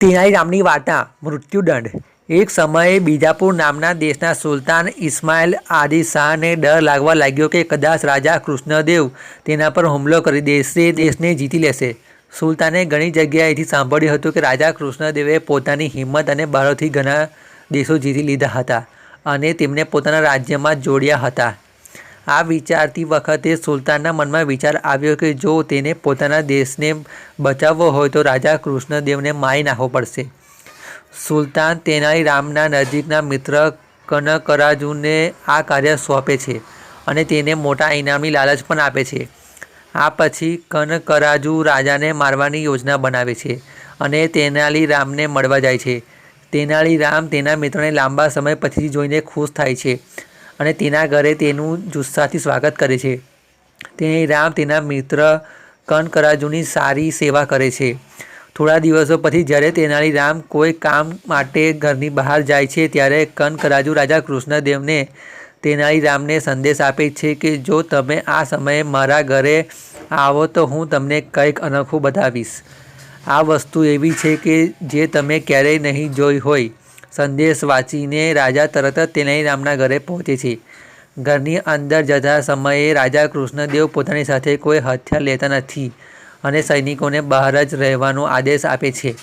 તેનાલી રામની વાર્તા મૃત્યુદંડ। એક સમયે બીજાપુર નામના દેશના સુલતાન ઇસ્માઇલ આદિ શાહને ડર લાગવા લાગ્યો કે કદાચ રાજા કૃષ્ણદેવ તેના પર હુમલો કરી દેશને જીતી લેશે। સુલતાને ઘણી જગ્યાએથી સાંભળ્યું હતું કે રાજા કૃષ્ણદેવે પોતાની હિંમત અને બળથી ઘણા દેશો જીતી લીધા હતા અને તેમને પોતાના રાજ્યમાં જોડ્યા હતા। આ વિચારતી વખતે સુલતાનના મનમાં વિચાર આવ્યો કે જો તેને પોતાના દેશને બચાવવો હોય તો રાજા કૃષ્ણદેવને મારી નાખવો પડશે। સુલતાન તેનાલી રામના નજીકના મિત્ર કનકરાજુને આ કાર્ય સોંપે છે અને તેને મોટા ઇનામની લાલચ પણ આપે છે। આ પછી કનકરાજુ રાજાને મારવાની યોજના બનાવે છે અને તેનાલી રામને મળવા જાય છે। તેનાલી રામ તેના મિત્રને લાંબા સમય પછી જોઈને ખુશ થાય છે અને તેના ઘરે તેનું જુસ્સાથી સ્વાગત કરે છે। તેનાલી રામ તેના મિત્ર કનકરાજુની સારી સેવા કરે છે। થોડા દિવસો પછી જ્યારે તેનાલી રામ કોઈ કામ માટે ઘરની બહાર જાય છે ત્યારે કનકરાજુ રાજા કૃષ્ણદેવને તેનાલી રામને સંદેશ આપે છે કે જો તમે આ સમયે મારા ઘરે આવો તો હું તમને કંઈક અનોખું બતાવીશ। આ વસ્તુ એવી છે કે જે તમે ક્યારેય નહીં જોઈ હોય। સંદેશ વાંચીને રાજા તરત જ તેનાલી રામના ઘરે પહોંચે છે। ઘરની અંદર જતા સમયે રાજા કૃષ્ણદેવ પોતાની સાથે કોઈ હથિયાર લેતા નથી અને સૈનિકોને બહાર જ રહેવાનો આદેશ આપે છે।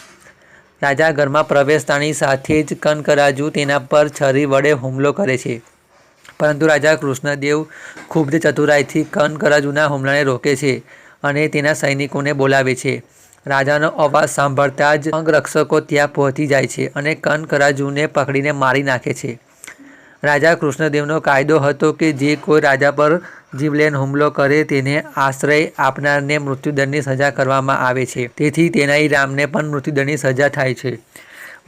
રાજા ઘરમાં પ્રવેશતાની સાથે જ કનકરાજુ તેના પર છરી વડે હુમલો કરે છે, પરંતુ રાજા કૃષ્ણદેવ ખૂબ જ ચતુરાઈથી કનકરાજુના હુમલાને રોકે છે અને તેના સૈનિકોને બોલાવે છે। રાજાનો અવાજ સાંભળતા જ અંગરક્ષકો ત્યાં પહોંચી જાય છે અને કનકરાજુને પકડીને મારી નાખે છે। રાજા કૃષ્ણદેવનો કાયદો હતો કે જે કોઈ રાજા પર જીવલેણ હુમલો કરે તેને આશ્રય આપનારને મૃત્યુદંડની સજા કરવામાં આવે છે। તેથી તેનાલી રામને પણ મૃત્યુદંડની સજા થાય છે।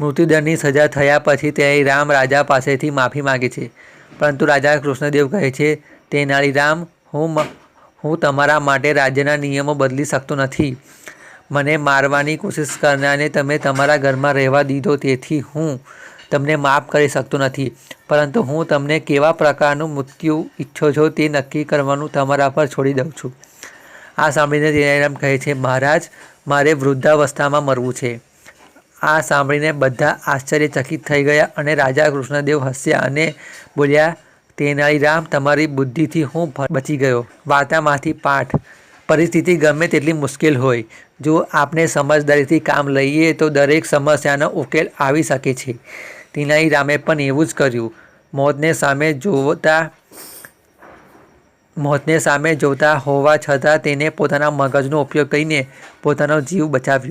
મૃત્યુદંડની સજા થયા પછી તેનાલી રામ રાજા પાસેથી માફી માગે છે, પરંતુ રાજા કૃષ્ણદેવ કહે છે, તેનાલી રામ, હું તમારા માટે રાજ્યના નિયમો બદલી શકતો નથી। મને મારવાની કોશિશ કરનારને તમે તમારા ઘરમાં રહેવા દીધો, તેથી હું તમને માફ કરી શકતો નથી, પરંતુ હું તમને કેવા પ્રકારનું મૃત્યુ ઈચ્છો છો તે નક્કી કરવાનું તમારા પર છોડી દઉં છું। આ સાંભળીને તેનાલી રામ કહે છે, મહારાજ, મારે વૃદ્ધાવસ્થામાં મરવું છે। આ સાંભળીને બધા આશ્ચર્યચકિત થઈ ગયા અને રાજા કૃષ્ણદેવ હસ્યા અને બોલ્યા, તેનાલી રામ, તમારી બુદ્ધિથી હું બચી ગયો। વાર્તામાંથી પાઠ: પરિસ્થિતિ ગમે તેટલી મુશ્કેલ હોય, જો આપણે સમજદારીથી કામ લઈએ તો દરેક સમસ્યાનો ઉકેલ આવી શકે છે। તેનાલી રામે પણ એવું જ કર્યું। મોતને સામે જોતા હોવા છતાં તેને પોતાના મગજનો ઉપયોગ કરીને પોતાનો જીવ બચાવ્યો।